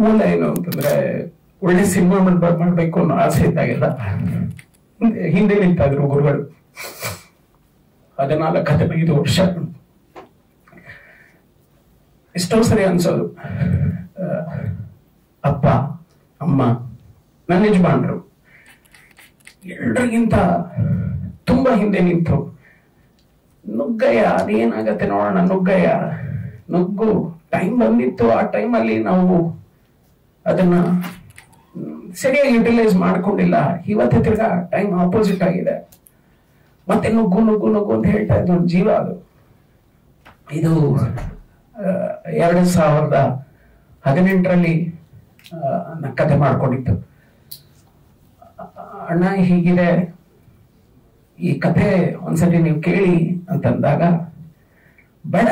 ಮೂಲ ಏನು ಅಂತಂದ್ರೆ ಒಳ್ಳೆ ಸಿನಿಮಾ ಮಾಡ್ಬೇಕು ಅನ್ನೋ ಆಸೆ ಇದ್ದಾಗೆಲ್ಲ ಹಿಂದೆ ನಿಂತಾದ್ರು ಗುರುಗಳು. 14-15 ವರ್ಷ ಎಷ್ಟೋ ಸರಿ ಅನ್ಸೋದು, ಅಪ್ಪ ಅಮ್ಮ ನನ್ನ ಯಜಮಾನ್ರು ಎಲ್ಲರಿಗಿಂತ ತುಂಬಾ ಹಿಂದೆ ನಿಂತು ನುಗ್ಗಯ್ಯ ಅದೇನಾಗತ್ತೆ ನೋಡೋಣ, ನುಗ್ಗಯ್ಯ ನುಗ್ಗು, ಟೈಮ್ ಬಂದಿತ್ತು, ಆ ಟೈಮಲ್ಲಿ ನಾವು ಅದನ್ನ ಸರಿಯಾಗಿ ಯುಟಿಲೈಸ್ ಮಾಡ್ಕೊಂಡಿಲ್ಲ, ಇವತ್ತೇ ತಿರ್ಗಾ ಟೈಮ್ ಆಪೋಸಿಟ್ ಆಗಿದೆ, ಮತ್ತೆ ನುಗ್ಗು ನುಗ್ಗು ನುಗ್ಗು ಅಂತ ಹೇಳ್ತಾ ಇದ್ದು ಜೀವ. ಅದು ಇದು 2018ರಲ್ಲಿ ಕತೆ ಮಾಡ್ಕೊಂಡಿತ್ತು. ಅಣ್ಣ ಹೀಗಿದೆ, ಈ ಕತೆ ಒಂದ್ಸರಿ ನೀವು ಕೇಳಿ ಅಂತಂದಾಗ, ಬೇಡ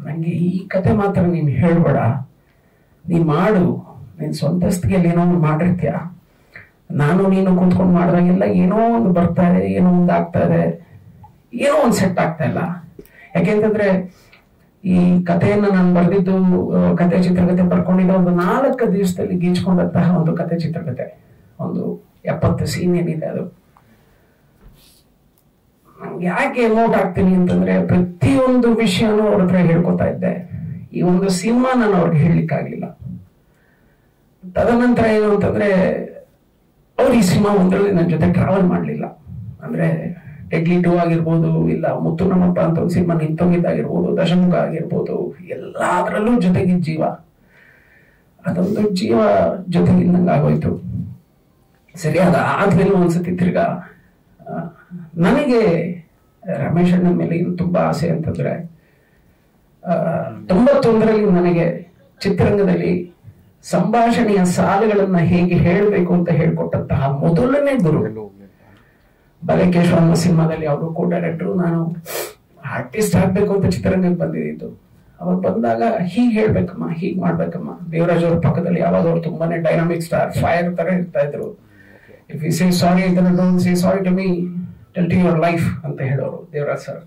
ನಂಗೆ ಈ ಕತೆ ಮಾತ್ರ ನೀನ್ ಹೇಳ್ಬೇಡ, ನೀನ್ ಮಾಡು, ನೀನ್ ಸ್ವಂತಸ್ತಿಗೆ ಏನೋ ಒಂದು ಮಾಡಿರ್ತೀಯ, ನಾನು ನೀನು ಕುಂತ್ಕೊಂಡು ಮಾಡಿದಾಗೆಲ್ಲ ಏನೋ ಒಂದು ಬರ್ತಾ ಇದೆ, ಏನೋ ಒಂದು ಆಗ್ತಾ ಇದೆ, ಏನೋ ಒಂದು ಸೆಟ್ ಆಗ್ತಾ ಇಲ್ಲ. ಯಾಕೆಂತಂದ್ರೆ ಈ ಕಥೆಯನ್ನ ನಾನು ಬರೆದಿದ್ದು, ಕತೆ ಚಿತ್ರಕಥೆ ಬರ್ಕೊಂಡಿದ್ದ ಒಂದು 4 ದಿವಸದಲ್ಲಿ ಗೀಚ್ಕೊಂಡಂತಹ ಒಂದು ಕತೆ ಚಿತ್ರಕಥೆ, ಒಂದು 70 ಸೀನ್ ಏನಿದೆ. ಅದು ಯಾಕೆ ಎಮೋಟ್ ಆಗ್ತೀನಿ ಅಂತಂದ್ರೆ ಪ್ರತಿಯೊಂದು ವಿಷಯನೂ ಅವ್ರ ಹತ್ರ ಹೇಳ್ಕೊತಾ ಇದ್ದೆ. ಈ ಒಂದು ಸಿನಿಮಾ ನಾನು ಅವ್ರಿಗೆ ಹೇಳಲಿಕ್ಕಾಗ್ಲಿಲ್ಲ. ತದನಂತರ ಏನು ಅಂತಂದ್ರೆ ಅವ್ರು ಈ ಸಿನಿಮಾ ಒಂದರಲ್ಲಿ ನನ್ನ ಜೊತೆ ಟ್ರಾವೆಲ್ ಮಾಡ್ಲಿಲ್ಲ. ಅಂದ್ರೆ ಡೆಡ್ಲಿ 2 ಆಗಿರ್ಬೋದು, ಇಲ್ಲ ಮುತ್ತು ನಮ್ಮಪ್ಪ ಅಂತ ಒಂದು ಸಿನಿಮಾ ನಿಂತೋಗಿದ್ದಾಗಿರ್ಬೋದು, ದಶಮುಖ ಆಗಿರ್ಬೋದು, ಎಲ್ಲಾದ್ರಲ್ಲೂ ಜೊತೆಗಿದ್ದ ಜೀವ, ಅದೊಂದು ಜೀವ ಜೊತೆಗಿದ್ದಂಗೆ ಆಗೋಯ್ತು. ಸರಿ, ಅದಾದ್ಮೇಲೆ ಒಂದ್ಸತಿ ತಿರ್ಗಾ ನನಗೆ ರಮೇಶ್ ಅಣ್ಣನ ಮೇಲೆ ಇನ್ನು ತುಂಬಾ ಆಸೆ ಅಂತಂದ್ರೆ 91ರಲ್ಲಿ ನನಗೆ ಚಿತ್ರರಂಗದಲ್ಲಿ ಸಂಭಾಷಣೆಯ ಸಾಲುಗಳನ್ನ ಹೇಗೆ ಹೇಳಬೇಕು ಅಂತ ಹೇಳ್ಕೊಟ್ಟಂತಹ ಮೊದಲನೇ ಗುರು ಬಲಕೇಶ್ವರ ಅನ್ನೋ ಸಿನಿಮಾದಲ್ಲಿ. ಅವರು ಕೋ ಡೈರೆಕ್ಟರ್, ನಾನು ಆರ್ಟಿಸ್ಟ್ ಆಗ್ಬೇಕು ಅಂತ ಚಿತ್ರರಂಗಕ್ಕೆ ಬಂದಿದ್ದು. ಅವಾಗ ಬಂದಾಗ ಹೀಗೆ ಹೇಳ್ಬೇಕಮ್ಮ, ಹೀಗೆ ಮಾಡ್ಬೇಕಮ್ಮ. ದೇವರಾಜ್ ಅವ್ರ ಪಕ್ಕದಲ್ಲಿ ಯಾವಾಗ ಅವ್ರು ತುಂಬಾನೇ ಡೈನಾಮಿಕ್ ಸ್ಟಾರ್, ಫೈರ್ ತರ ಇರ್ತಾ ಇದ್ರು. If you say sorry don't say sorry to me, tell to your life ಅಂತ ಹೇಳೋರು ದೇವರಾಜ್ ಸರ್.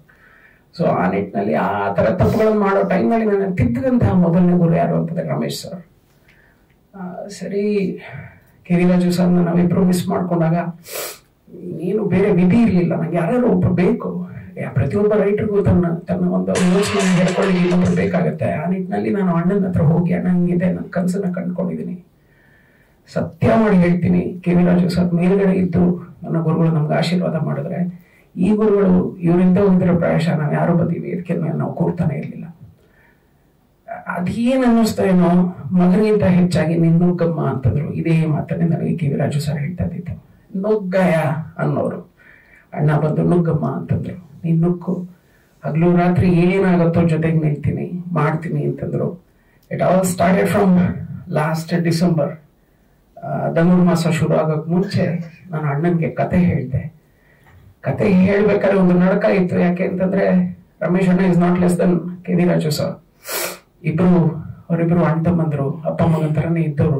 ಸೊ ಆ ನಿಟ್ಟಿನಲ್ಲಿ ಆ ತರ ತಪ್ಪುಗಳನ್ನು ಮಾಡೋ ಟೈಮ್ನಲ್ಲಿ ನಾನು ತಿದ್ದಂತಹ ಮೊದಲನೇ ಗುರು ಯಾರು ಅಂತಂದ್ರೆ ರಮೇಶ್ ಸರ್. ಸರಿ, ಕಿರಿರಾಜು ಸರ್ನ ನಾವಿಬ್ರು ಮಿಸ್ ಮಾಡ್ಕೊಂಡಾಗ ನೀನು ಬೇರೆ ವಿಧಿ ಇರ್ಲಿಲ್ಲ, ನಂಗೆ ಯಾರು ಒಬ್ರು ಬೇಕು. ಪ್ರತಿಯೊಬ್ಬ ರೈಟರ್ಗೂ ತನ್ನ ಒಂದು ಯೋಚನೆ ಹೇಳ್ಕೊಳ್ಳಿ ಇನ್ನೊಬ್ರು ಬೇಕಾಗತ್ತೆ. ಆ ನಿಟ್ಟಿನಲ್ಲಿ ನಾನು ಅಣ್ಣನ ಹತ್ರ ಹೋಗಿ, ಅಣ್ಣ ಹಿಂಗಿದೆ, ನನ್ನ ಕನಸನ್ನ ಕಂಡ್ಕೊಂಡಿದ್ದೀನಿ, ಸತ್ಯ ಮಾಡಿ ಹೇಳ್ತೀನಿ, ಕಿರಿರಾಜು ಸರ್ ಮೇಲ್ಗಡೆ ಇದ್ದು ನನ್ನ ಗುರುಗಳು ನಮ್ಗೆ ಆಶೀರ್ವಾದ ಮಾಡಿದ್ರೆ, ಈ ಗುರುಗಳು ಇವರಿಂದ ಹೋಗಿರೋ ಪ್ರಾಯಶಃ ನಾವು ಯಾರು ಬಂದೀವಿ ಇದಕ್ಕೆ ನಾವು ಕೂರ್ತಾನೆ ಇರ್ಲಿಲ್ಲ. ಅದೇನ್ ಅನ್ನಿಸ್ತಾ ಏನೋ, ಮಗನಿಗಿಂತ ಹೆಚ್ಚಾಗಿ ನೀನ್ ನುಗ್ಗಮ್ಮ ಅಂತಂದ್ರು. ಇದೇ ಮಾತನ್ನೇ ನನಗೆ ಕಿವಿರಾಜು ಸರ್ ಹೇಳ್ತಾ ಇದ್ದಿತ್ತು. ನುಗ್ಗಯ್ಯ ಅನ್ನೋರು, ಅಣ್ಣ ಬಂದು ನುಗ್ಗಮ್ಮ ಅಂತಂದ್ರು. ನೀನ್ ನುಗ್ಗು, ಹಗ್ಲು ರಾತ್ರಿ ಏನಾಗತ್ತೋ ಜೊತೆಗೆ ನಿಲ್ತೀನಿ, ಮಾಡ್ತೀನಿ ಅಂತಂದ್ರು. It all started from last December. ಧನುರ್ಮಾಸ ಶುರು ಆಗಕ್ ಮುಂಚೆ ನಾನು ಅಣ್ಣನ್ಗೆ ಕತೆ ಹೇಳ್ದೆ. ಕತೆ ಹೇಳ್ಬೇಕಾದ್ರೆ ಒಂದು ನಡಕ ಇತ್ತು. ಯಾಕೆ ಅಂತಂದ್ರೆ ರಮೇಶ್ ಅಣ್ಣ is not less than Kiriraju sir. ಅವರಿಬ್ರು ಅಣ್ಣ ತಮ್ಮಂದ್ರು, ಅಪ್ಪ ಮಗನ ತರನೇ ಇದ್ದವರು.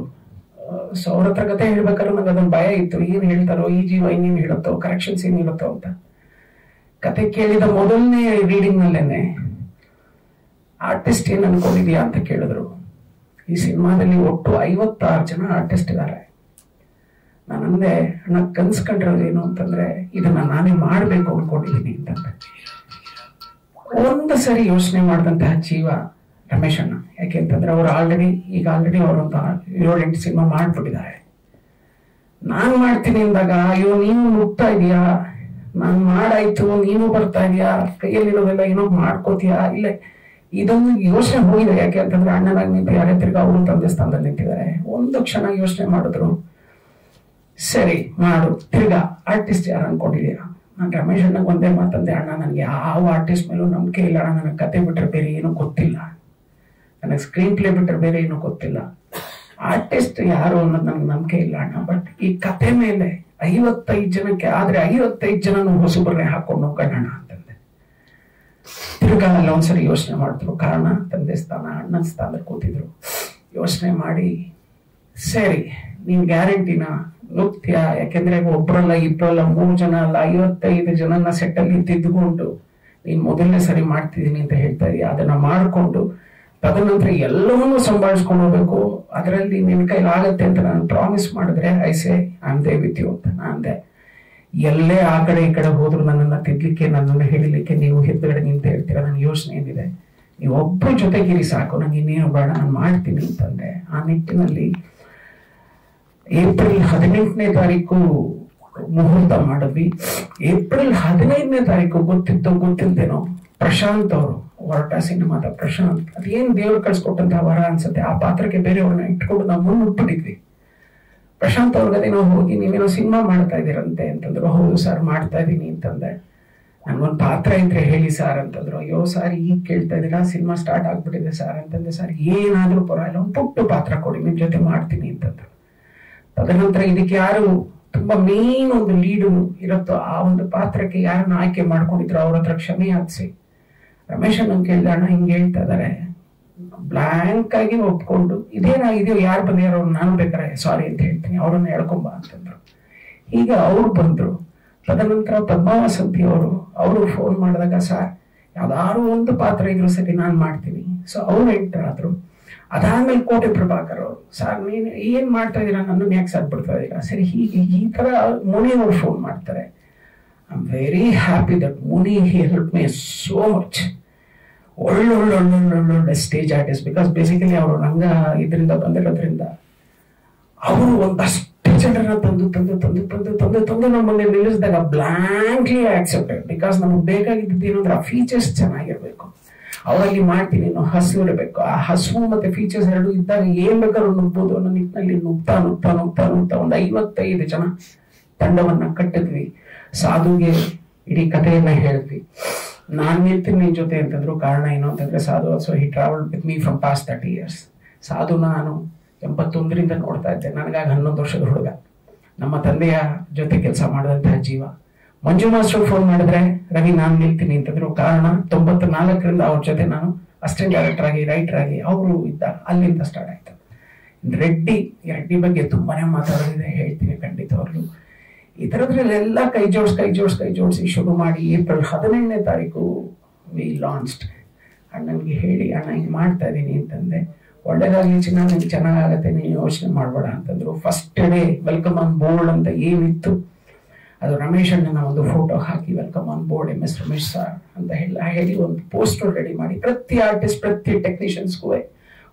ಸೊ ಅವ್ರ ಹತ್ರ ಕತೆ ಹೇಳ್ಬೇಕಾದ್ರೆ ನಂಗೆ ಅದೊಂದು ಭಯ ಇತ್ತು, ಏನ್ ಹೇಳ್ತಾರೋ, ಈ ಜೀವ ಇನ್ನೇನ್ ಹೇಳುತ್ತೋ, ಕರೆಕ್ಷನ್ಸ್ ಏನ್ ಹೇಳುತ್ತೋ ಅಂತ. ಕತೆ ಕೇಳಿದ ಮೊದಲನೇ ರೀಡಿಂಗ್ ನಲ್ಲೇನೆ ಆರ್ಟಿಸ್ಟ್ ಏನ್ ಅನ್ಕೊಂಡಿದ್ಯಾ ಅಂತ ಕೇಳಿದ್ರು. ಈ ಸಿನಿಮಾದಲ್ಲಿ ಒಟ್ಟು 56 ಜನ ಆರ್ಟಿಸ್ಟ್ ಇದ್ದಾರೆ. ನಾನಂದೆ, ಅಣ್ಣ ಕನ್ಸ್ಕೊಂಡಿರೋದು ಏನು ಅಂತಂದ್ರೆ ಇದನ್ನ ನಾನೇ ಮಾಡ್ಬೇಕು ಅನ್ಕೊಂಡಿದ್ದೀನಿ ಅಂತಂದ್ರೆ. ಒಂದು ಸರಿ ಯೋಚನೆ ಮಾಡಿದಂತಹ ಜೀವ ರಮೇಶ್ ಅಣ್ಣ. ಯಾಕೆಂತಂದ್ರೆ ಅವ್ರು ಆಲ್ರೆಡಿ ಅವರೊಂದು 7-8 ಸಿನಿಮಾ ಮಾಡ್ಬಿಟ್ಟಿದ್ದಾರೆ. ನಾನ್ ಮಾಡ್ತೀನಿ ಅಂದಾಗ, ಅಯ್ಯೋ ನೀನು ನುಗ್ತಾ ಇದೀಯಾ, ನಾನ್ ಮಾಡಾಯ್ತು, ನೀನು ಬರ್ತಾ ಇದೀಯಾ, ಕೈಯಲ್ಲಿರೋದೆಲ್ಲ ಏನೋ ಮಾಡ್ಕೋತೀಯಾ, ಇಲ್ಲ ಇದೊಂದು ಯೋಚನೆ ಹೋಗಿದೆ. ಯಾಕೆ ಅಂತಂದ್ರೆ ಅಣ್ಣನಾಗಿ ನಿಂತಿದ್ದಾರೆ, ತಿರ್ಗಾ ಅವರು ತಂದೆ ಸ್ಥಾನದಲ್ಲಿ ನಿಂತಿದ್ದಾರೆ. ಒಂದು ಕ್ಷಣ ಯೋಚನೆ ಮಾಡಿದ್ರು, ಸರಿ ಮಾಡು, ತಿರ್ಗಾ ಆರ್ಟಿಸ್ಟ್ ಯಾರು ಅನ್ಕೊಂಡಿದೀಯ? ನಾನು ರಮೇಶ್ ಅಣ್ಣಗೆ ಒಂದೇ ಮಾತಂದೆ, ಅಣ್ಣ ನನಗೆ ಯಾವ ಆರ್ಟಿಸ್ಟ್ ಮೇಲೂ ನಂಬಿಕೆ ಇಲ್ಲ ಅಣ್ಣ, ನನಗೆ ಕತೆ ಬಿಟ್ಟರೆ ಬೇರೆ ಏನೂ ಗೊತ್ತಿಲ್ಲ, ನನಗೆ ಸ್ಕ್ರೀನ್ ಪ್ಲೇ ಬಿಟ್ಟರೆ ಬೇರೆ ಏನೂ ಗೊತ್ತಿಲ್ಲ, ಆರ್ಟಿಸ್ಟ್ ಯಾರು ಅನ್ನೋದು ನನಗೆ ನಂಬಿಕೆ ಇಲ್ಲ ಅಣ್ಣ. ಬಟ್ ಈ ಕತೆ ಮೇಲೆ 55 ಜನಕ್ಕೆ ಆದ್ರೆ 55 ಜನನು ಹೊಸಬರನ್ನೇ ಹಾಕೊಂಡು ಹೋಗೋಣ ಅಂತಂದೆ. ತಿರ್ಗಾ ಅಲ್ಲ ಒಂದ್ಸರಿ ಯೋಚನೆ ಮಾಡಿದ್ರು. ಕಾರಣ ತಂದೆ ಸ್ಥಾನ, ಅಣ್ಣನ ಸ್ಥಾನದಲ್ಲಿ ಕೂತಿದ್ರು. ಯೋಚನೆ ಮಾಡಿ, ಸರಿ ನೀನ್ ಗ್ಯಾರಂಟಿನ ನುಗ್ತೀಯ? ಯಾಕೆಂದ್ರೆ ಒಬ್ರಲ್ಲ, ಇಬ್ಬರಲ್ಲ, 3 ಜನ ಅಲ್ಲ, 55 ಜನನ ಸೆಟ್ಟಲ್ಲಿ ತಿದ್ದುಕೊಂಡು ನೀನ್ ಮೊದಲನೇ ಸರಿ ಮಾಡ್ತಿದ್ದೀನಿ ಅಂತ ಹೇಳ್ತಾ ಇದೀಯ. ಅದನ್ನ ಮಾಡ್ಕೊಂಡು ತದನಂತರ ಎಲ್ಲವನ್ನೂ ಸಂಭಾಳಿಸ್ಕೊಂಡು ಹೋಗ್ಬೇಕು. ಅದರಲ್ಲಿ ನಿನ್ನ ಕೈಲಿ ಆಗತ್ತೆ ಅಂತ ನಾನು ಪ್ರಾಮಿಸ್ ಮಾಡಿದ್ರೆ I say I am there with you ಅಂತ ನಾನಂದೆ. ಎಲ್ಲೇ ಆ ಕಡೆ ಈ ಕಡೆ ಹೋದ್ರು ನನ್ನನ್ನು ತಿದ್ಲಿಕ್ಕೆ, ನನ್ನನ್ನು ಹೇಳಿಲಿಕ್ಕೆ ನೀವು ಹಿಂದ್ಗಡೆ ನಿಂತ ಹೇಳ್ತೀರಾ. ನನ್ನ ಯೋಚನೆ ಏನಿದೆ, ನೀವು ಒಬ್ಬರ ಜೊತೆಗಿರಿ ಸಾಕು, ನನಗೆ ಇನ್ನೇನು ಬೇಡ, ನಾನು ಮಾಡ್ತೀನಿ ಅಂತಂದೆ. ಆ ನಿಟ್ಟಿನಲ್ಲಿ ಏಪ್ರಿಲ್ 18ನೇ ತಾರೀಕು ಮುಹೂರ್ತ ಮಾಡಿದ್ವಿ. ಏಪ್ರಿಲ್ 15ನೇ ತಾರೀಕು ಗೊತ್ತಿಲ್ದೇನೋ ಪ್ರಶಾಂತ್ ಅವರು ಹೊರಟ ಸಿನಿಮಾದ ಪ್ರಶಾಂತ್, ಅದೇನು ದೇವ್ರು ಕಳ್ಸಿಕೊಟ್ಟಂತಹ ವರ ಅನ್ಸುತ್ತೆ. ಆ ಪಾತ್ರಕ್ಕೆ ಬೇರೆಯವ್ರನ್ನ ಇಟ್ಕೊಂಡು ನಾವು ಮುನ್ನುಟ್ಬಿಟ್ಟಿದ್ವಿ. ಪ್ರಶಾಂತ್ ಅವ್ರಿಗೆ ನಾವು ಹೋಗಿ ನೀವೇನೋ ಸಿನಿಮಾ ಮಾಡ್ತಾ ಇದ್ದೀರಂತೆ ಅಂತಂದ್ರು. ಹೌದು ಸರ್ ಮಾಡ್ತಾ ಇದ್ದೀನಿ ಅಂತಂದೆ. ನನ್ಗೊಂದು ಪಾತ್ರ ಇದ್ರೆ ಹೇಳಿ ಸರ್ ಅಂತಂದ್ರು. ಅಯ್ಯೋ ಸರ್ ಈಗ ಕೇಳ್ತಾ ಇದ್ದೀರಾ, ಸಿನಿಮಾ ಸ್ಟಾರ್ಟ್ ಆಗ್ಬಿಟ್ಟಿದೆ ಸರ್ ಅಂತಂದೆ. ಸರ್ ಏನಾದ್ರೂ ಪರವಾಗಿಲ್ಲ, ಒಂದು ಪುಟ್ಟು ಪಾತ್ರ ಕೊಡಿ, ನಿಮ್ ಜೊತೆ ಮಾಡ್ತೀನಿ ಅಂತಂದ್ರು. ತದನಂತರ ಇದಕ್ಕೆ ಯಾರು ತುಂಬಾ ಮೇನ್ ಒಂದು ಲೀಡು ಇರುತ್ತೋ ಆ ಒಂದು ಪಾತ್ರಕ್ಕೆ ಯಾರನ್ನ ಆಯ್ಕೆ ಮಾಡ್ಕೊಂಡಿದ್ರು ಅವ್ರ ಹತ್ರ ಕ್ಷಮೆ ಯಾಚಿಸಿ ರಮೇಶ್ ಅಣ್ಣ ಕೇಳಿದ, ಅಣ್ಣ ಹಿಂಗೆ ಹೇಳ್ತಾ ಇದಾರೆ. ಬ್ಲಾಂಕ್ ಆಗಿ ಒಪ್ಕೊಂಡು ಇದೇನಾಗಿದೆಯೋ, ಯಾರು ಬಂದಿರೋ ನಾನು ಬೇಕಾರೆ ಸಾರಿ ಅಂತ ಹೇಳ್ತೀನಿ, ಅವ್ರನ್ನ ಹೇಳ್ಕೊಂಬ ಅಂತಂದ್ರು. ಈಗ ಅವ್ರು ಬಂದ್ರು. ತದನಂತರ ಪದ್ಮಾವಸಂತಿ ಅವರು ಫೋನ್ ಮಾಡಿದಾಗ, ಸರ್ ಯಾವ್ದಾದ್ರು ಒಂದು ಪಾತ್ರ ಇದ್ರು ಸರಿ ನಾನು ಮಾಡ್ತೀನಿ. ಸೊ ಅವ್ರು ಎಂಟರ್ ಆದ್ರು. ಅದಾದ್ಮೇಲೆ ಕೋಟೆ ಪ್ರಭಾಕರ್ ಅವರು, ಸರ್ ನೀನು ಏನ್ ಮಾಡ್ತಾ ಇದೀರಾ, ನನ್ನನ್ನು ಯಾಕೆ ಸಾಕ್ಬಿಡ್ತಾ ಇದೀರಾ, ಸರಿ ಹೀಗೆ ಈ ತರ ಮುನಿ ಅವರು ಫೋನ್ ಮಾಡ್ತಾರೆ. I am very happy that Muni help me so much. ಒಳ್ಳೊಳ್ಳೆ ಸ್ಟೇಜ್ ಆರ್ಟಿಸ್ಟ್. ಬಿಕಾಸ್ ಬೇಸಿಕಲಿ ಅವರು ನಂಗ ಇದರಿಂದ ಬಂದಿರೋದ್ರಿಂದ ಅವರು ಒಂದಷ್ಟು ಜನರನ್ನ ತಂದು ನಮ್ಮ ಮುಂದೆ ನಿಲ್ಲಿಸಿದಾಗ ಬ್ಲಾಂಕ್ಲಿ ಆಕ್ಸೆಪ್ಟೆಡ್. ಬಿಕಾಸ್ ನಮಗೆ ಬೇಕಾಗಿದ್ದು ಏನಂದ್ರೆ ಆ ಫೀಚರ್ಸ್ ಚೆನ್ನಾಗಿರ್ಬೇಕು. ಅವರಲ್ಲಿ ಮಾಡ್ತೀನಿ ಅನ್ನೋ ಹಸು ಇರಬೇಕು. ಆ ಹಸು ಮತ್ತೆ ಫೀಚರ್ಸ್ ಎರಡು ಇದ್ದಾಗ ಏನ್ ಬೇಕಾದ್ರೂ ನುಗ್ಬೋದು ಅನ್ನೋ ನಿಟ್ಟಿನಲ್ಲಿ ನುಗ್ತಾ ಒಂದು 55 ಜನ ತಂಡವನ್ನ ಕಟ್ಟಿದ್ವಿ. ಸಾಧುಗೆ ಇಡೀ ಕಥೆಯನ್ನ ಹೇಳಿದ್ವಿ. ನಾನ್ ನಿಲ್ತೀನಿ ನಿನ್ ಜೊತೆ ಅಂತಂದ್ರು. ಕಾರಣ ಏನು ಅಂತಂದ್ರೆ ಸಾಧು so he travel with me from past 30 years. ಸಾಧುನ ನಾನು 81ರಿಂದ ನೋಡ್ತಾ ಇದ್ದೆ. ನನಗಾಗ 11 ವರ್ಷದ ಹುಡುಗ. ನಮ್ಮ ತಂದೆಯ ಜೊತೆ ಕೆಲಸ ಮಾಡಿದಂತಹ ಜೀವ. ಮಂಜು ಮಾಸ್ಟರ್ ಫೋನ್ ಮಾಡಿದ್ರೆ ರವಿ ನಾನ್ ನಿಲ್ತೀನಿ ಅಂತಂದ್ರು. ಕಾರಣ 94ರಿಂದ ಅವ್ರ ಜೊತೆ ನಾನು ಅಸಿಸ್ಟೆಂಟ್ ಡೈರೆಕ್ಟರ್ ಆಗಿ ರೈಟರ್ ಆಗಿ ಅವರು ಇದ್ದ. ಅಲ್ಲಿಂದ ಸ್ಟಾರ್ಟ್ ಆಯ್ತು. ರೆಡ್ಡಿ ಬಗ್ಗೆ ತುಂಬಾನೇ ಮಾತಾಡೋದಿದೆ, ಹೇಳ್ತೀನಿ ಖಂಡಿತವಾಗ್ಲು. ಈ ತರದ್ರಲ್ಲೆಲ್ಲ ಕೈ ಜೋಡಿಸಿ ಶುರು ಮಾಡಿ ಏಪ್ರಿಲ್ 18ನೇ ತಾರೀಕು ವಿ ಲಾಂಚ್ಡ್. ಅಣ್ಣನಿಗೆ ಹೇಳಿ, ಅಣ್ಣ ಹಿಂಗೆ ಮಾಡ್ತಾ ಇದ್ದೀನಿ ಅಂತಂದೆ. ಒಳ್ಳೇದಾಗ್ಲಿ ಚಿನ್ನ, ನಿಮ್ಗೆ ಚೆನ್ನಾಗತ್ತೆ, ನೀನು ಯೋಚನೆ ಮಾಡಬೇಡ ಅಂತಂದ್ರು. First day welcome on board ಅಂತ ಏನಿತ್ತು ಅದು ರಮೇಶ್ ಅಣ್ಣನ ಒಂದು photo hockey welcome on board MS Ramesh sir ಅಂತ ಹೇಳಿ ಒಂದು ಪೋಸ್ಟರ್ ರೆಡಿ ಮಾಡಿ ಪ್ರತಿ ಆರ್ಟಿಸ್ಟ್ ಪ್ರತಿ ಟೆಕ್ನಿಷಿಯನ್ಸ್ಗೂ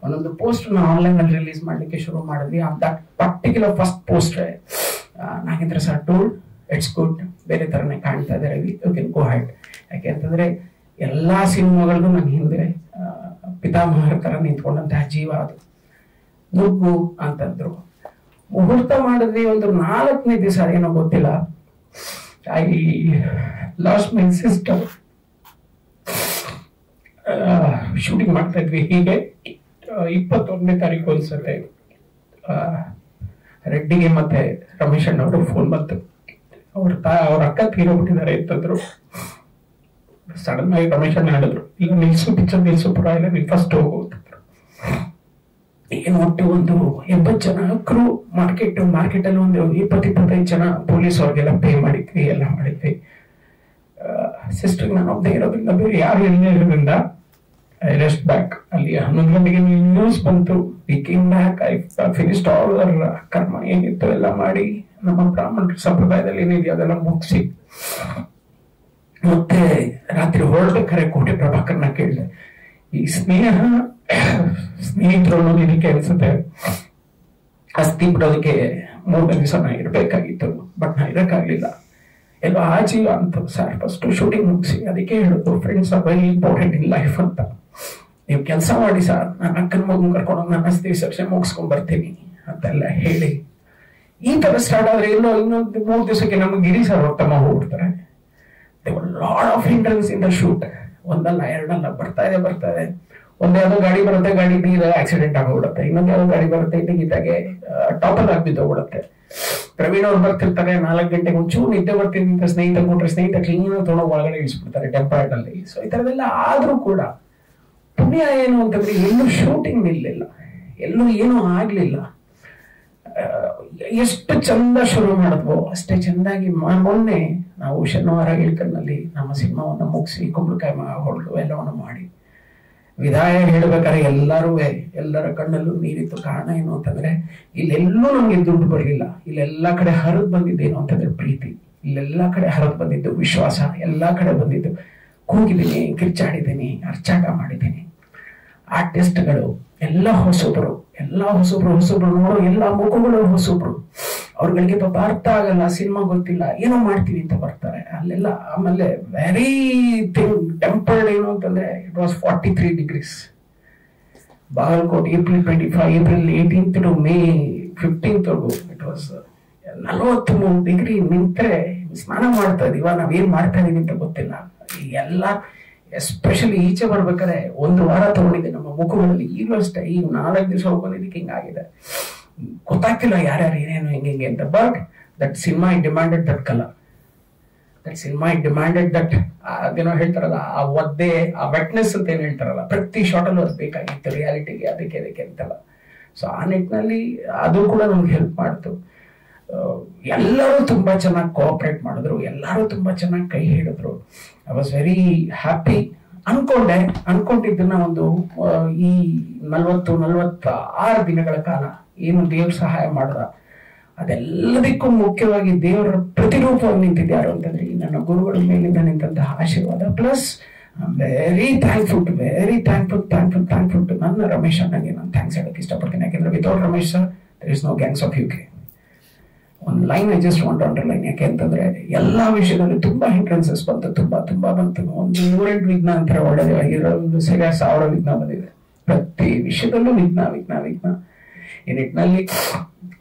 ಒಂದೊಂದು ಪೋಸ್ಟರ್ನ ಆನ್ಲೈನ್ ಅಲ್ಲಿ ರಿಲೀಸ್ ಮಾಡ್ಲಿಕ್ಕೆ ಶುರು ಮಾಡಿದ್ವಿ. That particular first poster Nagendra sir told it's good, ಬೇರೆ ತರನೇ ಕಾಣ್ತಾ ಇದೆ Ravi, you can go ahead. ಯಾಕೆ ಅಂತಂದ್ರೆ ಎಲ್ಲಾ ಸಿನಿಮಾಗಳಿಗೂ ನನ್ನ ಹಿಂದೆ ಪಿತಾಮಹರ ತರ ನಿಂತ್ಕೊಂಡಂತಹ ಜೀವ ಅದು. ನುಗ್ಗು ಅಂತಂದ್ರು. ಮುಹೂರ್ತ ಮಾಡಿದ್ವಿ. ಒಂದು 4ನೇ ದಿವಸ ಏನೋ ಗೊತ್ತಿಲ್ಲ, I lost my sister. Shooting ಮಾಡ್ತಾ ಇದ್ವಿ. ಹೀಗೆ 21ನೇ ತಾರೀಕು ಅನ್ಸುತ್ತೆ ರೆಡ್ಡಿಗೆ ಮತ್ತೆ ರಮೇಶ್ ಅಣ್ಣ ಅವರು ಫೋನ್ ಬಂತು. ಅವ್ರ ಅಕ್ಕ ತೀರೋಗ್ಬಿಟ್ಟಿದ್ದಾರೆ ಅಂತಂದ್ರು. ಸಡನ್ ಆಗಿ ರಮೇಶ್ ಅಣ್ಣ ಹೇಳಿದ್ರು, ಈಗ ಪಿಕ್ಚರ್ ನಿಲ್ಸು ಪರವಾಗಿಲ್ಲ, ನೀವು ಫಸ್ಟ್ ಹೋಗುವಂತಂದ್ರು. ಏನು ಒಟ್ಟು ಒಂದು 80 ಜನ ಕ್ರೂ, ಮಾರ್ಕೆಟ್ ಅಲ್ಲಿ ಒಂದು 20-25 ಜನ ಪೊಲೀಸ್ ಅವ್ರಿಗೆಲ್ಲ ಪೇ ಮಾಡಿದ್ವಿ, ಎಲ್ಲ ಮಾಡಿದ್ವಿ. ಸಿಸ್ಟರ್ ನಾನು ಒಬ್ಬನೇ ಇರೋದ್ರಿಂದ ಬೇರೆ ಯಾರು ಇರೋದ್ರಿಂದ ಐ ರೆಸ್ಟ್ ಬ್ಯಾಕ್. ಅಲ್ಲಿ 11 ಗಂಟೆಗೆ ನ್ಯೂಸ್ ಬಂತು. We came back. I finished all our ಕರ್ಮ ಏನಿತ್ತು ಎಲ್ಲ ಮಾಡಿ ನಮ್ಮ ಬ್ರಾಹ್ಮಣ ಸಂಪ್ರದಾಯದಲ್ಲಿ ಏನಿದೆ ಅದೆಲ್ಲ ಮುಗಿಸಿ ಮತ್ತೆ ರಾತ್ರಿ ಹೊರಡ್ಬೇಕಾರೆ ಕೋಟೆ ಪ್ರಭಾಕರ್ನ ಕೇಳಿದೆ, ಈ ಸ್ನೇಹಿತರು ಅನ್ನೋದು ಇದಕ್ಕೆ ಅನ್ಸುತ್ತೆ, ಅಸ್ಥಿ ಬಿಡೋದಕ್ಕೆ 3 ದಿವಸ ನಾ ಇರ್ಬೇಕಾಗಿತ್ತು, ಬಟ್ ನಾ ಇರಕ್ಕಾಗ್ಲಿಲ್ಲ, ಎಲ್ಲೋ ಆಜೀವ ಅಂತ. ಸರ್ ಫಸ್ಟ್ ಶೂಟಿಂಗ್ ಮುಗಿಸಿ, ಅದಕ್ಕೆ ಹೇಳೋದು friends are very important in life ಅಂತ. ನೀವು ಕೆಲಸ ಮಾಡಿ ಸರ್, ನನ್ನ ಅಕ್ಕನ ಮಗನ್ ಕರ್ಕೊಂಡು ನನ್ನ ಅಸ್ಥಿ ವಿಸರ್ಜನೆ ಮುಗಿಸ್ಕೊಂಡ್ ಬರ್ತೀನಿ ಅಂತೆಲ್ಲ ಹೇಳಿ ಈ ತರ ಸ್ಟಾರ್ಟ್ ಆದ್ರೆ ಎಲ್ಲೋ ಇನ್ನೊಂದು 3 ದಿವಸಕ್ಕೆ ನಮ್ಗೆ ಗಿರಿ ಸರ್ ತಮ್ಮ ಹೋಗ್ಬಿಡ್ತಾರೆ. Lot of hindrance in the shoot. ಒಂದಲ್ಲ ಎರಡಲ್ಲ, ಬರ್ತಾ ಇದೆ. ಒಂದ್ ಯಾವ್ದೋ ಗಾಡಿ ಬರುತ್ತೆ, ಗಾಡಿ ಬಿದ್ದಾಗ ಆಕ್ಸಿಡೆಂಟ್ ಆಗೋಗ್ಬಿಡುತ್ತೆ. ಇನ್ನೊಂದ್ ಯಾವ್ದೋ ಗಾಡಿ ಬರುತ್ತೆ, ಇದ್ದಾಗೆ ಟಾಪರ್ ಆಗಿ ಬಿದ್ದೋಗ್ಬಿಡುತ್ತೆ. ಪ್ರವೀಣ್ ಅವ್ರು ಬರ್ತಿರ್ತಾರೆ 4 ಗಂಟೆಗೆ ಒಂಚೂರು ನಿದ್ದೆ ಬರ್ತೀನಿ ಅಂತ ಸ್ನೇಹಿತ ಕೊಟ್ರೆ ಸ್ನೇಹಿತ ಕ್ಲೀನ್ ತೊಗೊಂಡು ಒಳಗಡೆ ಇಳಿಸ್ಬಿಡ್ತಾರೆ ಟೆಂಪರ್ಡ್ ಅಲ್ಲಿ. ಸೊ ಈ ತರದೆಲ್ಲ ಆದ್ರೂ ಕೂಡ ಪುಣ್ಯ ಏನು ಅಂತಂದ್ರೆ ಎಲ್ಲೂ ಶೂಟಿಂಗ್ ನಿಲ್ಲಿಲ್ಲ, ಎಲ್ಲೂ ಏನೂ ಆಗ್ಲಿಲ್ಲ. ಎಷ್ಟು ಚಂದ ಶುರು ಮಾಡಿದ್ವೋ ಅಷ್ಟೇ ಚಂದಾಗಿ ಮೊನ್ನೆ ನಾವು ಶನಿವಾರ ಇಳ್ಕಲ್ನಲ್ಲಿ ನಮ್ಮ ಸಿನಿಮಾವನ್ನ ಮುಗಿಸಿ ಕುಂಬಳಕಾಯಿ ಹೊಡೆದು ಎಲ್ಲವನ್ನು ಮಾಡಿ ವಿದಾಯ ಹೇಳ್ಬೇಕಾದ್ರೆ ಎಲ್ಲರ ಕಣ್ಣಲ್ಲೂ ನೀರಿತ್ತು. ಕಾರಣ ಏನು ಅಂತಂದ್ರೆ ಇಲ್ಲೆಲ್ಲೂ ನಮ್ಗೆ ದುಡ್ಡು ಬರಲಿಲ್ಲ, ಇಲ್ಲೆಲ್ಲಾ ಕಡೆ ಹರಿದು ಬಂದಿದ್ದೇನು ಅಂತಂದ್ರೆ ಪ್ರೀತಿ, ಇಲ್ಲೆಲ್ಲಾ ಕಡೆ ಹರಿದು ಬಂದಿದ್ದು ವಿಶ್ವಾಸ, ಎಲ್ಲಾ ಕಡೆ ಬಂದಿದ್ದು ಕೂಗಿದ್ದೀನಿ, ಕಿರ್ಚಾಡಿದ್ದೀನಿ, ಅರ್ಚಾಟ ಮಾಡಿದ್ದೀನಿ. ಆರ್ಟಿಸ್ಟ್ಗಳು ಎಲ್ಲ ಹೊಸಬ್ರು ನೋಡೋ ಎಲ್ಲ ಮುಖಗಳು ಹೊಸಬ್ರು. ಅವ್ರಗಳಿಗೆ ಪಾಪ ಅರ್ಥ ಆಗಲ್ಲ, ಸಿನಿಮಾ ಗೊತ್ತಿಲ್ಲ, ಏನೋ ಮಾಡ್ತೀವಿ ಅಂತ ಬರ್ತಾರೆ ಅಲ್ಲೆಲ್ಲ. ಆಮೇಲೆ ವೆರಿ ಟೆಂಪರ್ಡ್ ಏನು ಅಂತಂದ್ರೆ it was 43 degrees. Bagalkote April 25, April 18th to May 15th it was 43 degree ನಿಂತರೆ ಸ್ನಾನ ಮಾಡ್ತಾ ಇದೀವ, ನಾವೇನ್ ಮಾಡ್ತಾ ಇದೀವಿ ಅಂತ ಗೊತ್ತಿಲ್ಲ. ಎಲ್ಲ ಎಸ್ಪೆಷಲಿ ಈಚೆ ಬರ್ಬೇಕಾದ್ರೆ 1 ವಾರ ತಗೊಂಡಿದೆ ನಮ್ಮ ಮುಖಗಳಲ್ಲಿ. ಈಗಲೂ ಅಷ್ಟೇ, ಈಗ 4 ದಿವಸ ಹೋಗೋದಿದ್ದಕ್ಕೆ ಹಿಂಗಾಗಿದೆ, ಗೊತ್ತಾಗ್ತಿಲ್ಲ ಯಾರ್ಯಾರು ಏನೇನು ಹೆಂಗೆ ಅಂತ. But that cinema it demanded that colour, that cinema it demanded that ಅದೇನೋ ಹೇಳ್ತಾರಲ್ಲ ಆ ಒದ್ದೆ, ಆ ವೆಟ್ನೆಸ್ ಅಂತ ಏನ್ ಹೇಳ್ತಾರಲ್ಲ, ಪ್ರತಿ ಶಾರ್ಟಲ್ಲೂ ಅದು ಬೇಕಾಗಿತ್ತು ರಿಯಾಲಿಟಿಗೆ, ಅದಕ್ಕೆ ಅಂತಲ್ಲ. ಸೊ ಆ ನಿಟ್ಟಿನಲ್ಲಿ ಅದು ಕೂಡ ನಮ್ಗೆ ಹೆಲ್ಪ್ ಮಾಡ್ತು. ಎಲ್ಲರೂ ತುಂಬಾ ಚೆನ್ನಾಗಿ ಕೋಆಪರೇಟ್ ಮಾಡಿದ್ರು, ಎಲ್ಲರೂ ತುಂಬಾ ಚೆನ್ನಾಗಿ ಕೈ ಹಿಡಿದ್ರು. I was very happy. ಅನ್ಕೊಂಡಿದ್ದನ್ನ ಒಂದು ಈ 46 ದಿನಗಳ ಕಾಲ ಏನು ದೇವ್ರ ಸಹಾಯ ಮಾಡ್ದ, ಅದೆಲ್ಲದಕ್ಕೂ ಮುಖ್ಯವಾಗಿ ದೇವರ ಪ್ರತಿರೂಪವಾಗಿ ನಿಂತಿದ್ಯಾರು ಅಂತಂದ್ರೆ ನನ್ನ ಗುರುಗಳ ಮೇಲಿಂದ ನಿಂತಹ ಆಶೀರ್ವಾದ. ಪ್ಲಸ್ ವೆರಿ ಥ್ಯಾಂಕ್ಫುಲ್ ಟು ನನ್ನ ರಮೇಶ್ ಅಣ್ಣಗೆ ನಾನು ಥ್ಯಾಂಕ್ಸ್ ಹೇಳಕ್ಕೆ ಇಷ್ಟಪಡ್ತೀನಿ. ಯಾಕೆಂದ್ರೆ without Ramesh sir there is no gangs of UK. ಒಂದು line I just want underline. ಯಾಕೆ ಅಂತಂದ್ರೆ ಎಲ್ಲಾ ವಿಷಯದಲ್ಲಿ ತುಂಬಾ ಹಿಂಡ್ರೆನ್ಸಸ್ ಬಂತು, ತುಂಬಾ ಬಂತು. ಒಂದು 108 ವಿಘ್ನ ಅಂತಾರೆ, ಒಳ್ಳೆಯದಾಗಿರೋ ಒಂದು 1000 ವಿಘ್ನ ಬಂದಿದೆ. ಪ್ರತಿ ವಿಷಯದಲ್ಲೂ ವಿಘ್ನ. ಈ ನಿಟ್ಟಿನಲ್ಲಿ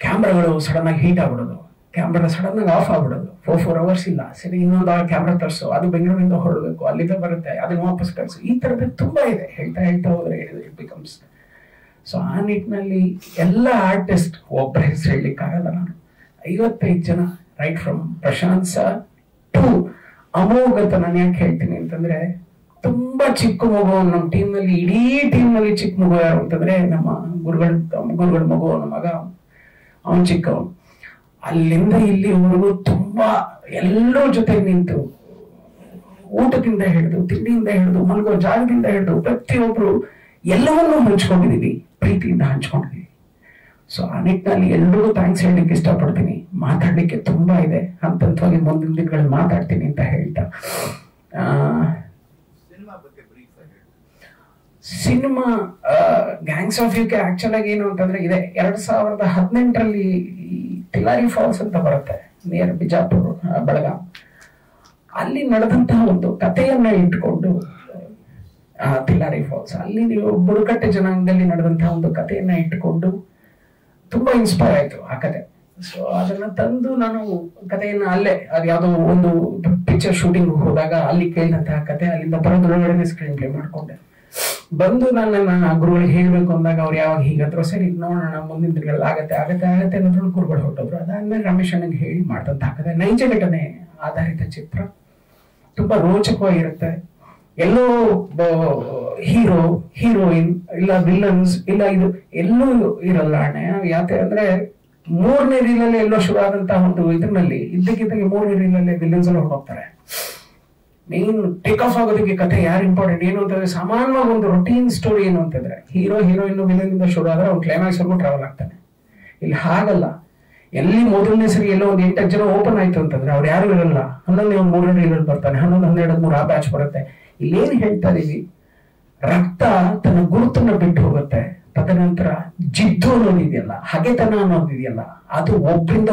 ಕ್ಯಾಮ್ರಾಗಳು ಸಡನ್ ಆಗಿ ಹೀಟ್ ಆಗ್ಬಿಡೋದು, ಕ್ಯಾಮ್ರಾ ಸಡನ್ ಆಗಿ ಆಫ್ ಆಗ್ಬಿಡೋದು, 4 hours ಇಲ್ಲ, ಸರಿ ಇನ್ನೊಂದು ಕ್ಯಾಮ್ರಾ ತರಿಸು, ಅದು ಬೆಂಗಳೂರಿಂದ ಹೊರಡಬೇಕು, ಅಲ್ಲಿಂದ ಬರುತ್ತೆ, ಅದನ್ನ ವಾಪಸ್ ಕಳಿಸು, ಈ ತರದ್ದು ತುಂಬಾ ಇದೆ. ಹೇಳ್ತಾ ಹೋದ್ರೆ ಇಟ್ ಬಿಕಮ್ಸ್. ಸೊ ಆ ನಿಟ್ಟಿನಲ್ಲಿ ಎಲ್ಲ ಆರ್ಟಿಸ್ಟ್ ಒಬ್ಬರ ಹೆಸರು ಹೇಳಲಿಕ್ಕಾಗಲ್ಲ. ನಾನು 55 ಜನ, right from Prashant sir to Amogh ಅಂತ ನಾನು ಯಾಕೆ ಹೇಳ್ತೀನಿ ಅಂತಂದ್ರೆ, ತುಂಬಾ ಚಿಕ್ಕ ಮಗು ನಮ್ಮ ಟೀಮ್ನಲ್ಲಿ, ಇಡೀ ಟೀಮ್ನಲ್ಲಿ ಚಿಕ್ಕ ಮಗು ಯಾರು ಅಂತಂದ್ರೆ ನಮ್ಮ ಗುರುಗಳ ಮಗು, ನಮ್ಮ ಮಗ, ಅವನ್ ಚಿಕ್ಕವನು. ಅಲ್ಲಿಂದ ಇಲ್ಲಿವರೆಗೂ ತುಂಬಾ ಎಲ್ಲರ ಜೊತೆ ನಿಂತು, ಊಟದಿಂದ ಹಿಡಿದು, ತಿಂಡಿಯಿಂದ ಹಿಡಿದು, ಮಲಗೋ ಜಾಗದಿಂದ ಹಿಡಿದು ಪ್ರತಿಯೊಬ್ರು ಎಲ್ಲವನ್ನೂ ಹಂಚ್ಕೊಂಡಿದೀವಿ, ಪ್ರೀತಿಯಿಂದ ಹಂಚ್ಕೊಂಡಿದೀವಿ. ಸೊ ಆ ನಿಟ್ಟಿನಲ್ಲಿ ಎಲ್ರಿಗೂ ಥ್ಯಾಂಕ್ಸ್ ಹೇಳಲಿಕ್ಕೆ ಇಷ್ಟಪಡ್ತೀನಿ. ಮಾತಾಡ್ಲಿಕ್ಕೆ ತುಂಬಾ ಇದೆ, ಹಂತವಾಗಿ ಮುಂದಿನ ದಿನಗಳಲ್ಲಿ ಮಾತಾಡ್ತೀನಿ ಅಂತ ಹೇಳ್ತಾ, cinema gangs of UK actual ಆಗಿ ಏನು ಅಂತಂದ್ರೆ ಇದೆ 2018ರಲ್ಲಿ ತಿಲಾರಿ ಫಾಲ್ಸ್ ಅಂತ ಬರುತ್ತೆ ನಿಯರ್ ಬಿಜಾಪುರ, ಬೆಳಗಾಂ. ಅಲ್ಲಿ ನಡೆದಂತಹ ಒಂದು ಕಥೆಯನ್ನ ಇಟ್ಕೊಂಡು, ತಿಲಾರಿ ಫಾಲ್ಸ್ ಅಲ್ಲಿ ನೀವು ಬುಡಕಟ್ಟೆ ಜನಾಂಗದಲ್ಲಿ ನಡೆದಂತಹ ಒಂದು ಕಥೆಯನ್ನ ಇಟ್ಟುಕೊಂಡು ತುಂಬಾ ಇನ್ಸ್ಪೈರ್ ಆಯ್ತು ಆ ಕತೆ. ಸೊ ಅದನ್ನ ತಂದು ನಾನು ಕಥೆಯನ್ನ ಅಲ್ಲೇ, ಅದು ಯಾವುದೋ ಒಂದು ಪಿಕ್ಚರ್ ಶೂಟಿಂಗ್ ಹೋದಾಗ ಅಲ್ಲಿ ಕೇಳಿದಂತಹ ಕತೆ, ಅಲ್ಲಿಂದ ಬರೋದ್ರೊಳಗಡೆ ಸ್ಕ್ರೀನ್ ಪ್ಲೇ ಮಾಡ್ಕೊಂಡೆ. ಬಂದು ನನ್ನ ಗುರುಗಳಿಗೆ ಹೇಳ್ಬೇಕು ಅಂದಾಗ ಅವ್ರು ಯಾವಾಗ ಹೀಗಂದ್ರು, ಸರಿ ನೋಡೋಣ ಮುಂದಿನ ದಿನಗಳಲ್ಲಿ ಆಗತ್ತೆ ಅನ್ನೋದ್ರಲ್ಲಿ ಗುರುಗಳು ಹೊರಟೋದ್ರು. ಅದಾದ್ಮೇಲೆ ರಮೇಶ್ ಅಣ್ಣಗೆ ಹೇಳಿ ಮಾಡ್ದಂತ ಕತೆ, ನೈಜ ಘಟನೆ ಆಧಾರಿತ ಚಿತ್ರ, ತುಂಬಾ ರೋಚಕವಾಗಿರುತ್ತೆ. ಎಲ್ಲೋ ಹೀರೋ ಹೀರೋಯಿನ್ ಇಲ್ಲ ವಿಲನ್ಸ್ ಇಲ್ಲ, ಇದು ಎಲ್ಲೂ ಇರಲ್ಲ ಅಣ್ಣ. ಯಾಕೆ ಅಂದ್ರೆ 3ನೇ ರೀಲಲ್ಲಿ ಎಲ್ಲೋ ಶುರು ಆದಂತಹ ಒಂದು ಇದರಲ್ಲಿ ಇದ್ದಕ್ಕಿದ್ದಂಗೆ 3ನೇ ರೀಲಲ್ಲಿ ವಿಲನ್ಸ್ ಎಲ್ಲ ಹೊರಟೋಗ್ತಾರೆ. ಮೇನ್ ಟೇಕ್ ಆಫ್ ಆಗೋದಕ್ಕೆ ಕತೆ ಯಾರು ಇಂಪಾರ್ಟೆಂಟ್ ಏನು ಅಂತಂದ್ರೆ, ಸಾಮಾನ್ಯವಾಗಿ ಒಂದು ರೊಟೀನ್ ಸ್ಟೋರಿ ಏನು ಅಂತಂದ್ರೆ ಹೀರೋ ಹೀರೋಯಿನ್ ವಿಲನ್ ಇಂದ ಶುರು ಆದ್ರೆ ಅವ್ನು ಕ್ಲೈಮ್ಯಾಕ್ಸ್ ವರ್ಗೂ ಟ್ರಾವೆಲ್ ಆಗ್ತಾನೆ. ಇಲ್ಲಿ ಹಾಗಲ್ಲ. ಎಲ್ಲಿ ಮೊದಲನೇ ಸರಿ ಎಲ್ಲೋ ಒಂದು 8 ಜನ ಓಪನ್ ಆಯ್ತು ಅಂತಂದ್ರೆ ಅವ್ರು ಯಾರು ಇರಲ್ಲ. 11 3ನೇ ರೀಲಲ್ಲಿ ಬರ್ತಾನೆ, 11 12 3 ಆ ಬ್ಯಾಚ್ ಬರುತ್ತೆ. ಇಲ್ಲೇನು ಹೇಳ್ತಾ ಇದೀವಿ, ರಕ್ತ ತನ್ನ ಗುರುತನ್ನ ಬಿಟ್ಟು ಹೋಗುತ್ತೆ. ತದನಂತರ ಜಿದ್ದು ಅನ್ನೋದಿದೆಯಲ್ಲ, ಹಗೆತನ ಅನ್ನೋದಿದೆಯಲ್ಲ, ಅದು ಒಬ್ರಿಂದ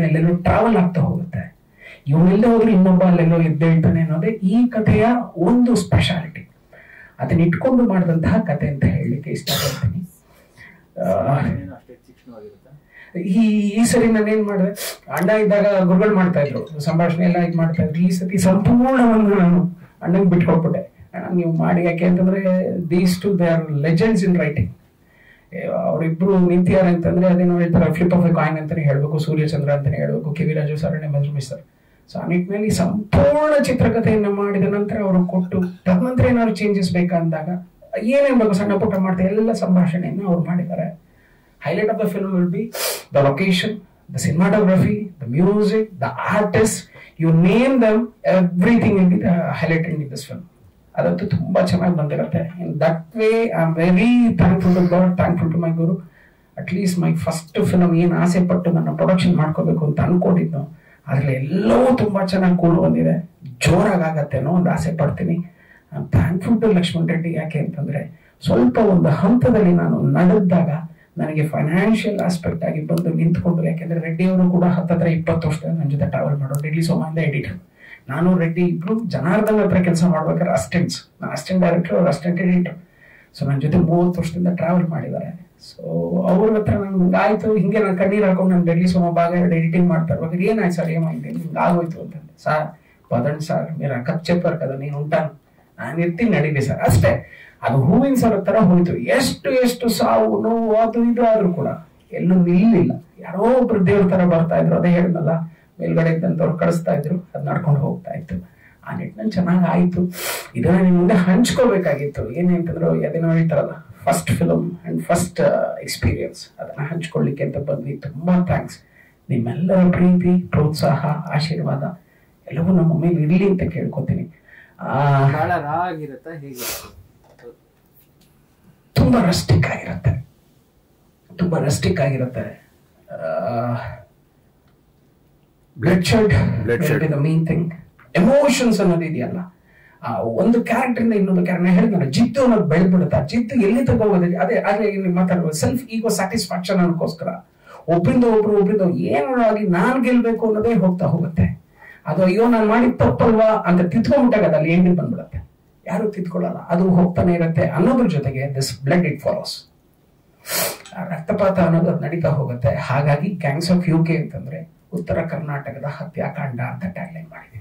ಎಲ್ಲೆಲ್ಲೋ ಟ್ರಾವೆಲ್ ಆಗ್ತಾ ಹೋಗುತ್ತೆ. ಇವನೆಲ್ಲ ಹೋದ್ರೆ ಇನ್ನೊಬ್ಬ ಅಲ್ಲೆಲ್ಲೋ ಎದ್ದೇಳ್ತಾನೆ ಅನ್ನೋದೇ ಈ ಕಥೆಯ ಒಂದು ಸ್ಪೆಷಾಲಿಟಿ. ಅದನ್ನ ಇಟ್ಕೊಂಡು ಮಾಡಿದಂತಹ ಕತೆ ಅಂತ ಹೇಳಲಿಕ್ಕೆ ಇಷ್ಟಪಡ್ತೀನಿ. ಈ ಸರಿ ನಾನೇನ್ ಮಾಡಿದೆ, ಅಣ್ಣ ಇದ್ದಾಗ ಗುರುಗಳು ಮಾಡ್ತಾ ಇದ್ರು, ಸಂಭಾಷಣೆ ಎಲ್ಲ ಇದು ಮಾಡ್ತಾ ಇದ್ರು. ಈ ಸತಿ ಸಂಪೂರ್ಣವನ್ನು ನಾನು ಅಣ್ಣಂಗೆ ಬಿಟ್ಟು ಹೋಗ್ಬಿಟ್ಟೆ. ನೀವು ಮಾಡಿ, ಯಾಕೆ ಅಂತಂದ್ರೆ these two they are legends in writing. ಅವರಿಬ್ರು ನಿಂತಿದ್ದಾರೆ ಅಂತಂದ್ರೆ ಅದೇನೋ ಹೇಳ್ತಾರೆ, ಫ್ಲಿಪ್ ಆಫ್ ಎ ಕಾಯಿನ್ ಅಂತಾನೆ ಹೇಳ್ಬೇಕು, ಸೂರ್ಯಚಂದ್ರ ಅಂತಾನೆ ಹೇಳ್ಬೇಕು, KV Raju sir, MS sir. So ಆ ನಿಟ್ಟಿನಲ್ಲಿ ಸಂಪೂರ್ಣ ಚಿತ್ರಕಥೆಯನ್ನ ಮಾಡಿದ ನಂತರ ಅವರು ಕೊಟ್ಟು, ತದನಂತರ ಏನಾದ್ರು ಚೇಂಜಸ್ ಬೇಕಂದಾಗ ಏನೇನ್ ಬೇಕು ಸಣ್ಣ ಪುಟ್ಟ ಮಾಡ್ತಾರೆ, ಎಲ್ಲ ಸಂಭಾಷಣೆಯನ್ನು ಅವ್ರು ಮಾಡಿದ್ದಾರೆ. Highlight of the film will be the location, the cinematography, the music, the artist, you name them, everything will be highlighted in this film. ಅದಂತೂ ತುಂಬಾ ಚೆನ್ನಾಗಿ ಬಂದಿರುತ್ತೆ. In that way I am very thankful to God, thankful to my guru. At least my first film ಏನು ಆಸೆ ಪಟ್ಟು ನನ್ನ production ಮಾಡ್ಕೋಬೇಕು ಅಂತ ಅನ್ಕೊಂಡಿದ್ನು, ಅದ್ರಲ್ಲಿ ಎಲ್ಲವೂ ತುಂಬಾ ಚೆನ್ನಾಗಿ ಕೂಡು ಬಂದಿದೆ. ಜೋರಾಗತ್ತೆ ಅನ್ನೋ ಒಂದು ಆಸೆ ಪಡ್ತೀನಿ. I am thankful to Lakshman Reddy. ಯಾಕೆ ಅಂತಂದ್ರೆ ಸ್ವಲ್ಪ ಒಂದು ಹಂತದಲ್ಲಿ ನಾನು ನಡೆದಾಗ ನನಗೆ ಫೈನಾನ್ಷಿಯಲ್ ಆಸ್ಪೆಕ್ಟ್ ಆಗಿ ಬಂದು ನಿಂತ್ಕೊಂಡು, ಯಾಕೆಂದ್ರೆ ರೆಡ್ಡಿ ಅವರು ಕೂಡ 10-20 ವರ್ಷ ನನ್ನ ಜೊತೆ ಟ್ರಾವೆಲ್ ಮಾಡೋರು. ರೆಡ್ಡಿ ಸೋಮಯಿಂದ ಎಡಿಟರ್, ನಾನು ರೆಡ್ಡಿ ಇಬ್ರು ಜನಾರ್ದನ್ ಹತ್ರ ಕೆಲಸ ಮಾಡ್ಬೇಕಾದ್ರೆ ಅಸಿಸ್ಟೆಂಟ್ಸ್, ನಾನು ಅಸಿಸ್ಟೆಂಟ್ ಡೈರೆಕ್ಟರ್, ಅವ್ರು ಅಸಿಸ್ಟೆಂಟ್ ಎಡಿಟರ್. ಸೊ ನನ್ನ ಜೊತೆ 30 ವರ್ಷದಿಂದ ಟ್ರಾವೆಲ್ ಮಾಡಿದ್ದಾರೆ. ಸೊ ಅವ್ರ ಹತ್ರ ನಂಗೆ ಆಯ್ತು, ಹಿಂಗೆ ನಾನು ಕಣ್ಣೀರು ಹಾಕೊಂಡು ನಾನು ರೆಡ್ಡಿ ಸೋಮ ಭಾಗ 2 ಎಡಿಟಿಂಗ್ ಮಾಡ್ತಾ ಇರುವಾಗ ಏನಾಯ್ತು ಸರ್, ಏಮಾಗಿದೆ, ಹಿಂಗೆ ಆಗೋಯ್ತು ಅಂತಂದೆ. ಸರ್ ಪದಣ್ ಸರ್ ಮೇರಾ ಕಚ್ಚೆ ಪರ್ ಕದ ನೀನು ಉಂಟಾನು, ನಾನು ಇರ್ತೀನಿ ನಡೀಲಿ ಸರ್ ಅಷ್ಟೇ. ಅದು ಹೂವಿನ ಸರ ತರ ಹೋಯ್ತು. ಎಷ್ಟು ಸಾವು ನೋವು ಅದು ಇದು ಆದ್ರೂ ಕೂಡ ಎಲ್ಲೂ ನಿಲ್ಲಿಲ್ಲ. ಯಾರೋ ಒಬ್ರು ದೇವ್ರ ತರ ಬರ್ತಾ ಇದ್ರು, ಅದೇ ಹೇಳಿದ್ನಲ್ಲ, ಮೇಲ್ಗಡೆ ಇದ್ದಂತವ್ರು ಕಳಿಸ್ತಾ ಇದ್ರು, ಅದ್ ನಡ್ಕೊಂಡು ಹೋಗ್ತಾ ಇತ್ತು. ಆ ನಿಟ್ಟಿನಲ್ಲಿ ಚೆನ್ನಾಗಿ ಆಯ್ತು. ಇದನ್ನ ನಿಮ್ ಮುಂದೆ ಹಂಚ್ಕೋಬೇಕಾಗಿತ್ತು. ಏನಂತಂದ್ರೆ ಅದೇನೋ ಹೇಳ್ತಾರಲ್ಲ, first film and first experience, ಅದನ್ನ ಹಂಚ್ಕೊಳ್ಳಿಕ್ಕೆ ಅಂತ ಬಂದ್ವಿ. ತುಂಬಾ ಥ್ಯಾಂಕ್ಸ್. ನಿಮ್ಮೆಲ್ಲರ ಪ್ರೀತಿ, ಪ್ರೋತ್ಸಾಹ, ಆಶೀರ್ವಾದ ಎಲ್ಲವೂ ನಮ್ಮ ಮೇಲೆ ಇರ್ಲಿ ಅಂತ ಕೇಳ್ಕೊತೀನಿ. ತುಂಬಾ ರಸ್ಟಿಕ್ ಆಗಿರುತ್ತೆ, ತುಂಬಾ ರಸ್ಟಿಕ್ ಆಗಿರುತ್ತೆ. Blood shed the main thing. Emotions ಅನ್ನೋದು ಇದೆಯಲ್ಲ, ಒಂದು ಕ್ಯಾರೆಕ್ಟರ್ ಇಂದ ಇನ್ನೊಂದು ಕ್ಯಾರೆಕ್ಟರ್ ಹೇಳಿದ್ರೆ ಜಿದ್ದು ಅನ್ನೋದು ಬೆಳೆದ್ಬಿಡುತ್ತೆ. ಜಿದ್ದು ಎಲ್ಲಿ ತಗೋಬೋದಿಲ್ಲ. ಅದೇ ಇಲ್ಲಿ ಮಾತಾಡುವ ಸೆಲ್ಫ್ ಈಗೋ ಸ್ಯಾಟಿಸ್ಫ್ಯಾಕ್ಷನ್ ಅನ್ನೋಕ್ಕೋಸ್ಕರ ಒಬ್ರಿಂದ ಏನೋ ಆಗಿ ನಾನ್ ಗೆಲ್ಬೇಕು ಅನ್ನೋದೇ ಹೋಗ್ತಾ ಹೋಗುತ್ತೆ. ಅದು ಅಯ್ಯೋ ನಾನು ಮಾಡಿದ ತಪ್ಪಲ್ವಾ ಅಂತ ತಿತ್ಕೊಂಡ್ಬಿಟ್ಟಾಗ ಅಲ್ಲಿ ಎಂಡಿಗೆ ಬಂದ್ಬಿಡುತ್ತೆ. ಯಾರು ತಿತ್ಕೊಳ್ಳಲ್ಲ, ಅದು ಹೋಗ್ತಾನೆ ಇರುತ್ತೆ. ಅನ್ನೋದ್ರ ಜೊತೆಗೆ ದಿಸ್ ಬ್ಲಡ್ ಇಟ್ ಫಾಲೋಸ್, ರಕ್ತಪಾತ ಅನ್ನೋದು ಅದು ನಡೀತಾ ಹೋಗುತ್ತೆ. ಹಾಗಾಗಿ ಗ್ಯಾಂಗ್ಸ್ ಆಫ್ UK ಅಂತಂದ್ರೆ ಉತ್ತರ ಕರ್ನಾಟಕದ ಹತ್ಯಾಕಾಂಡ ಅಂತ ಟ್ಯಾಗ್ಲೈನ್ ಮಾಡಿದೆ.